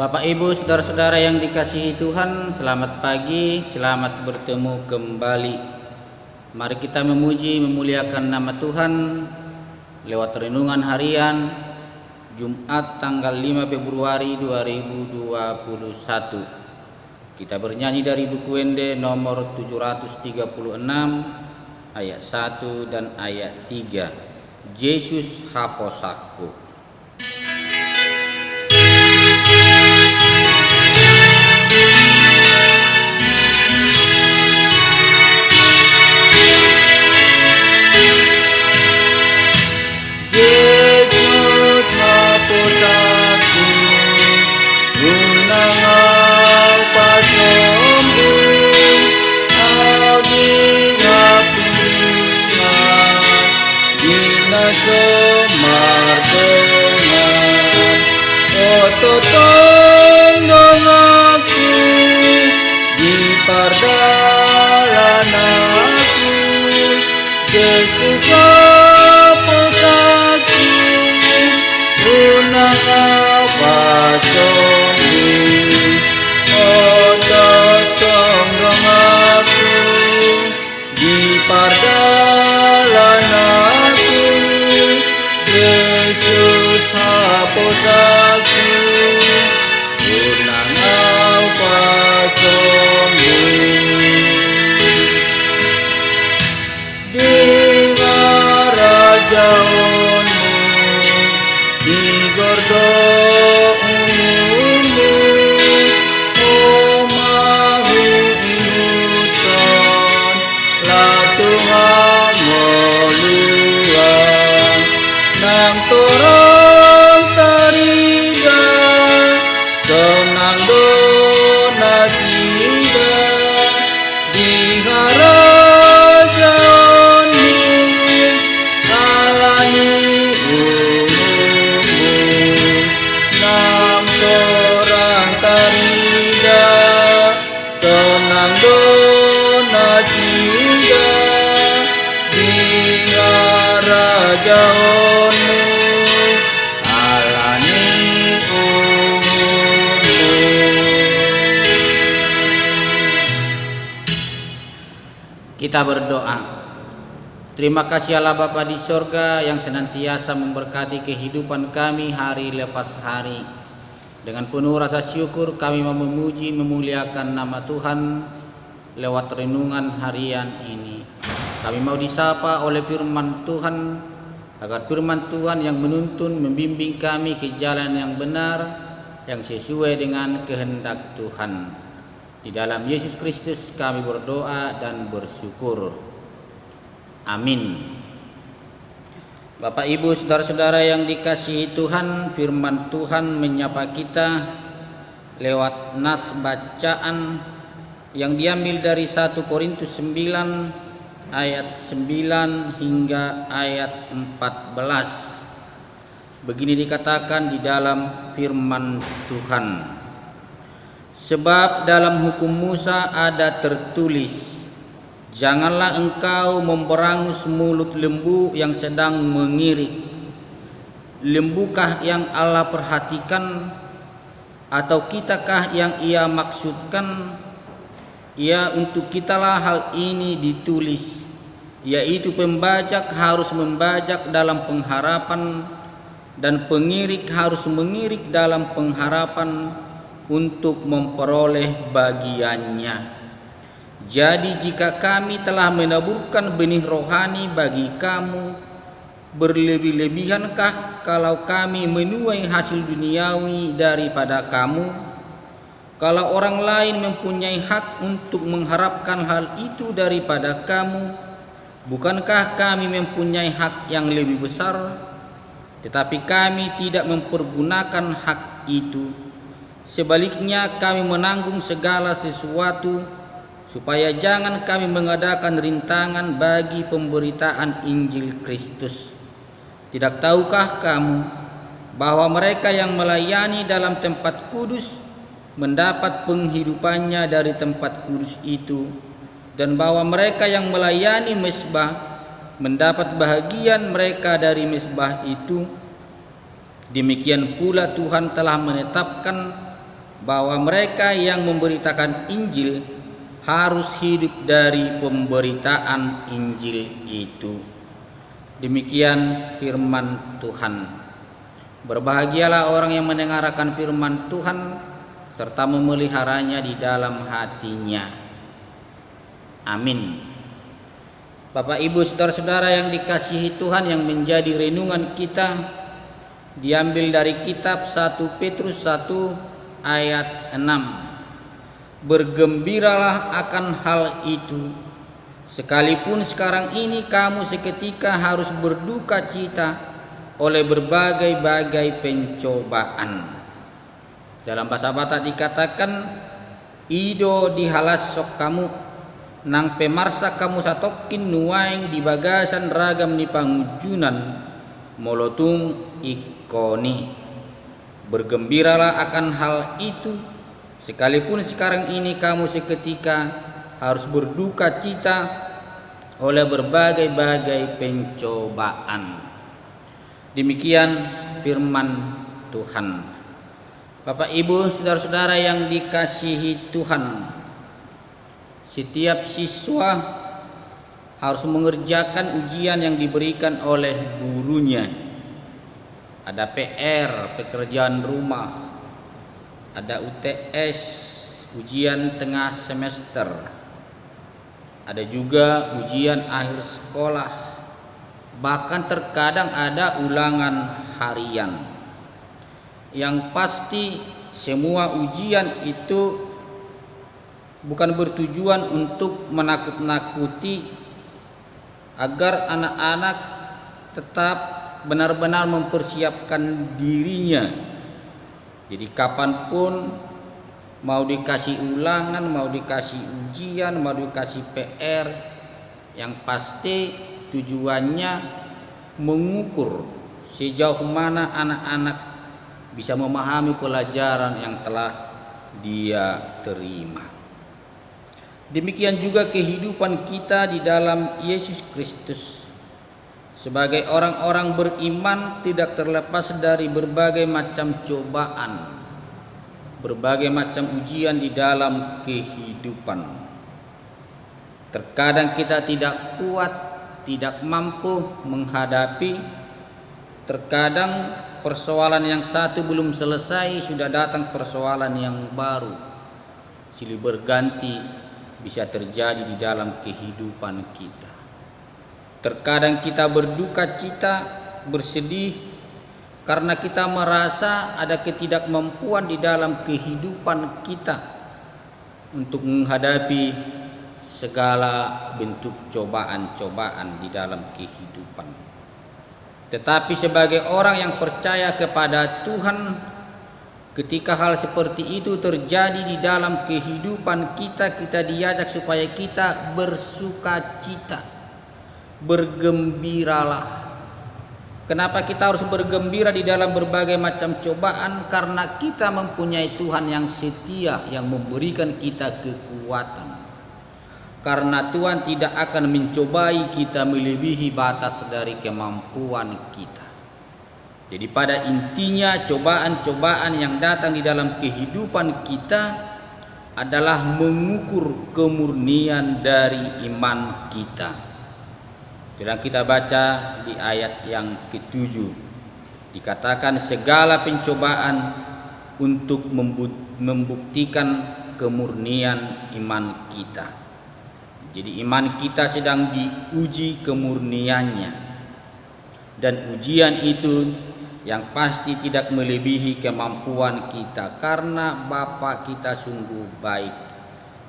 Bapak Ibu, saudara-saudara yang dikasihi Tuhan, selamat pagi, selamat bertemu kembali. Mari kita memuji, memuliakan nama Tuhan lewat renungan harian Jumat tanggal 5 Februari 2021. Kita bernyanyi dari buku Wende nomor 736 ayat 1 dan ayat 3. Yesus haposaku. Totong dong aku di perdalan aku, Yesus haposaku, unang apa sombong. Oh totong dong aku di perdalan aku, Yesus haposaku, unang apa sombong. Di kerajaanmu, di gordo umummu, oh mahu iuton lah Tuhan moluan nang torang tariga senang donasiga di kerajaanmu, alani umummu nang torang tariga senang donasiga di kerajaanmu, alani umummu. Kita berdoa. Terima kasih Allah Bapa di sorga yang senantiasa memberkati kehidupan kami hari lepas hari. Dengan penuh rasa syukur kami mau memuji, memuliakan nama Tuhan lewat renungan harian ini. Kami mau disapa oleh firman Tuhan, agar firman Tuhan yang menuntun, membimbing kami ke jalan yang benar, yang sesuai dengan kehendak Tuhan. Di dalam Yesus Kristus kami berdoa dan bersyukur. Amin. Bapak Ibu, saudara-saudara yang dikasihi Tuhan, firman Tuhan menyapa kita lewat nats bacaan yang diambil dari 1 Korintus 9 ayat 9 hingga ayat 14. Begini dikatakan di dalam firman Tuhan. Sebab dalam hukum Musa ada tertulis, janganlah engkau memberangus mulut lembu yang sedang mengirik. Lembukah yang Allah perhatikan, atau kitakah yang Ia maksudkan? Ya, untuk kitalah hal ini ditulis, yaitu pembajak harus membajak dalam pengharapan, dan pengirik harus mengirik dalam pengharapan untuk memperoleh bagiannya. Jadi jika kami telah menaburkan benih rohani bagi kamu, berlebih-lebihankah kalau kami menuai hasil duniawi daripada kamu? Kalau orang lain mempunyai hak untuk mengharapkan hal itu daripada kamu, bukankah kami mempunyai hak yang lebih besar? Tetapi kami tidak mempergunakan hak itu. Sebaliknya kami menanggung segala sesuatu, supaya jangan kami mengadakan rintangan bagi pemberitaan Injil Kristus. Tidak tahukah kamu bahwa mereka yang melayani dalam tempat kudus mendapat penghidupannya dari tempat kudus itu, dan bahwa mereka yang melayani mezbah mendapat bahagian mereka dari mezbah itu? Demikian pula Tuhan telah menetapkan bahwa mereka yang memberitakan Injil harus hidup dari pemberitaan Injil itu. Demikian firman Tuhan. Berbahagialah orang yang mendengarkan firman Tuhan serta memeliharanya di dalam hatinya. Amin. Bapak, Ibu, saudara-saudara yang dikasihi Tuhan, yang menjadi renungan kita diambil dari kitab 1 Petrus 1 ayat 6. Bergembiralah akan hal itu, sekalipun sekarang ini kamu seketika harus berduka cita oleh berbagai-bagai pencobaan. Dalam bahasa Batak dikatakan, ido dihalas sok kamu nang pemarsa kamu satokin nuaing di bagasan ragam ni pangujunan molotung ikoni. Bergembiralah akan hal itu, sekalipun sekarang ini kamu seketika harus berduka cita oleh berbagai-bagai pencobaan. Demikian firman Tuhan. Bapak, Ibu, saudara-saudara yang dikasihi Tuhan, setiap siswa harus mengerjakan ujian yang diberikan oleh gurunya. Ada PR, pekerjaan rumah, ada UTS, ujian tengah semester, ada juga ujian akhir sekolah, bahkan terkadang ada ulangan harian. Yang pasti semua ujian itu bukan bertujuan untuk menakut-nakuti agar anak-anak tetap benar-benar mempersiapkan dirinya. Jadi kapanpun mau dikasih ulangan, mau dikasih ujian, mau dikasih PR, yang pasti tujuannya mengukur sejauh mana anak-anak bisa memahami pelajaran yang telah dia terima. Demikian juga kehidupan kita di dalam Yesus Kristus. Sebagai orang-orang beriman tidak terlepas dari berbagai macam cobaan, berbagai macam ujian di dalam kehidupan. Terkadang kita tidak kuat, tidak mampu menghadapi. Terkadang persoalan yang satu belum selesai, sudah datang persoalan yang baru. Silih berganti bisa terjadi di dalam kehidupan kita. Terkadang kita berduka cita, bersedih karena kita merasa ada ketidakmampuan di dalam kehidupan kita untuk menghadapi segala bentuk cobaan-cobaan di dalam kehidupan. Tetapi sebagai orang yang percaya kepada Tuhan, ketika hal seperti itu terjadi di dalam kehidupan kita, kita diajak supaya kita bersuka cita, bergembiralah. Kenapa kita harus bergembira di dalam berbagai macam cobaan? Karena kita mempunyai Tuhan yang setia, yang memberikan kita kekuatan. Karena Tuhan tidak akan mencobai kita melebihi batas dari kemampuan kita. Jadi pada intinya cobaan-cobaan yang datang di dalam kehidupan kita adalah mengukur kemurnian dari iman kita. Dan kita baca di ayat yang ke-7, dikatakan segala pencobaan untuk membuktikan kemurnian iman kita. Jadi iman kita sedang diuji kemurniannya, dan ujian itu yang pasti tidak melebihi kemampuan kita, karena Bapa kita sungguh baik.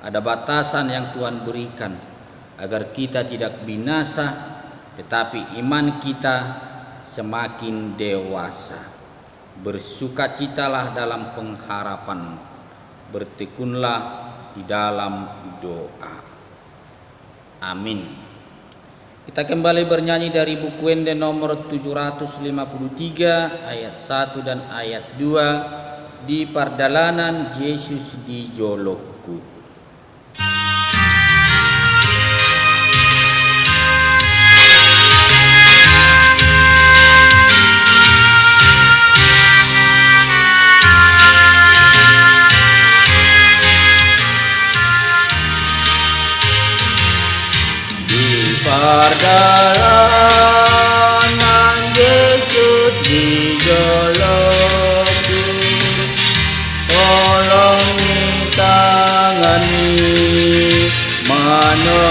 Ada batasan yang Tuhan berikan agar kita tidak binasa, tetapi iman kita semakin dewasa. Bersukacitalah dalam pengharapan, bertekunlah di dalam doa. Amin. Kita kembali bernyanyi dari buku Wende nomor 753 ayat 1 dan ayat 2, di pardalanan Yesus di jolokku. Dalanan Yesus di joloku, tolongi tangani manoguan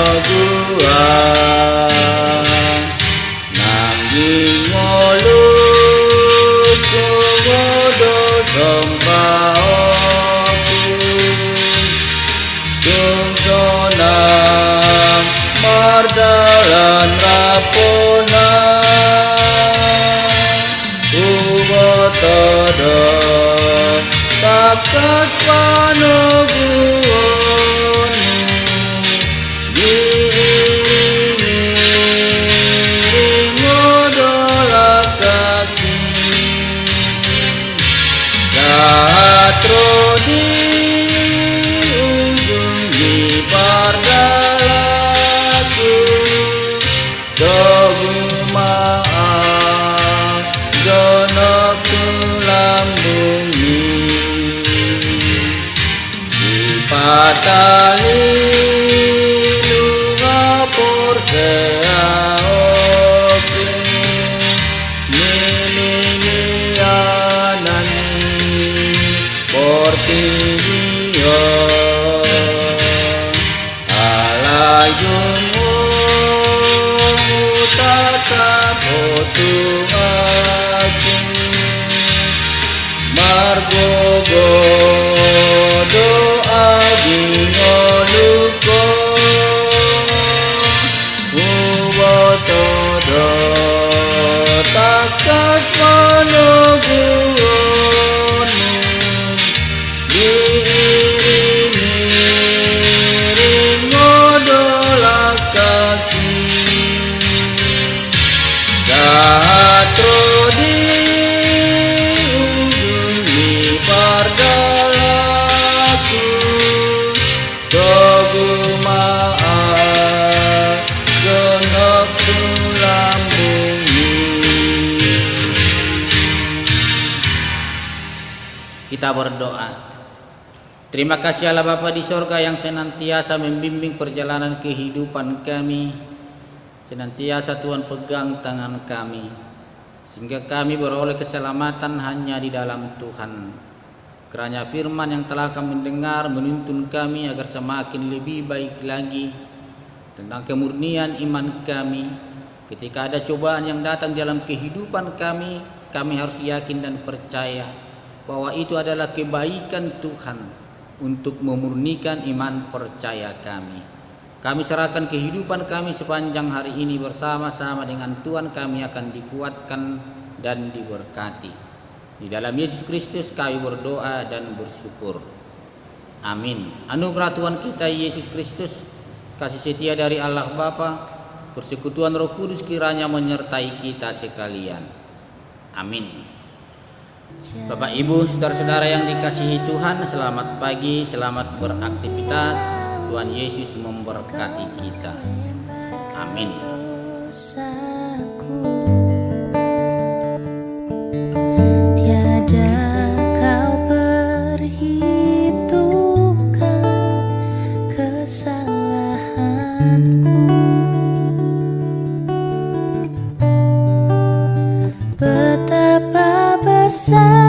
nanging ngoluku ngodo sembahoku tungsonang mardalan rapona ubotodo takas panoguonu diiringi ngodola kaki satro di ujung di pardalaku dogumaan jonokku lambungi patali lunga porseaoku nilinianani portinio alayunmu tata potungaku margogo doa dingoluko ubotodo takas panoguonu diiringi ngodola kaki satro di ujung di pardalaku dogumaan jonokku lambungi. Kita berdoa. Terima kasih Allah Bapa di sorga yang senantiasa membimbing perjalanan kehidupan kami. Senantiasa Tuhan pegang tangan kami, sehingga kami beroleh keselamatan hanya di dalam Tuhan. Kiranya firman yang telah kami dengar menuntun kami agar semakin lebih baik lagi tentang kemurnian iman kami. Ketika ada cobaan yang datang dalam kehidupan kami, kami harus yakin dan percaya bahwa itu adalah kebaikan Tuhan untuk memurnikan iman percaya kami. Kami serahkan kehidupan kami sepanjang hari ini bersama-sama dengan Tuhan, kami akan dikuatkan dan diberkati. Di dalam Yesus Kristus kami berdoa dan bersyukur. Amin. Anugerah Tuhan kita Yesus Kristus, kasih setia dari Allah Bapa, persekutuan Roh Kudus kiranya menyertai kita sekalian. Amin. Bapak Ibu, saudara-saudara yang dikasihi Tuhan, selamat pagi, selamat beraktivitas. Tuhan Yesus memberkati kita. Amin. Tiada kau perhitungkan kesalahanku, betapa besar